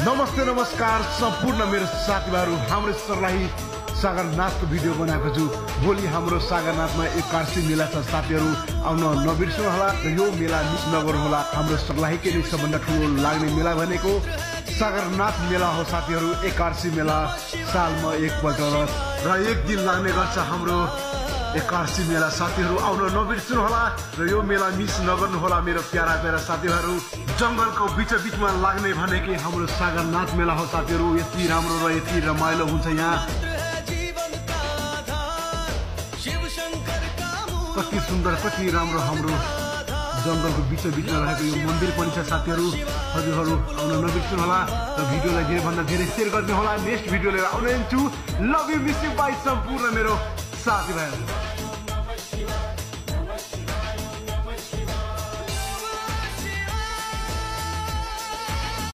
नमस्ते नमस्कार सम्पूर्ण मेरो साथीभाइहरू हाम्रो सरलाही सागरनाथको भिडियो बनाएको छु। भोलि हाम्रो सागरनाथमा एक कार्सी मेला छ साथीहरू, आउन नबिर्सनु होला। यो मेला मिस नगर्नु होला। हाम्रो सरलाहीकै नै सबभन्दा ठुलो लाग्ने मेला भनेको सागरनाथ मेला हो साथीहरू। एक कार्सी मेला सालमा एकपल्ट र एक दिन लाग्ने गर्छ हाम्रो एकादशी मेला साथीहरू, आउन नबिर्सनु होला र यो मेला मिस नगर्नु होला मेरो प्यारा प्यारा साथीभाइहरू। जंगलको बीचमा लाग्ने भनेकै हाम्रो सागरनाथ मेला हो साथीहरू। यति राम्रो र यति रमाइलो हुन्छ यहाँ, कति सुन्दर कति राम्रो हाम्रो जंगलको बीचमा रहेको यो मन्दिर पनि छ साथीहरू। हजुरहरू आउन नबिर्सनु होला र भिडियोलाई धेरैभन्दा धेरै सेयर गर्नु होला। नेक्स्ट भिडियो लिएर आउने छु। Love you miss you by सम्पूर्ण मेरो साथीभाइहरू।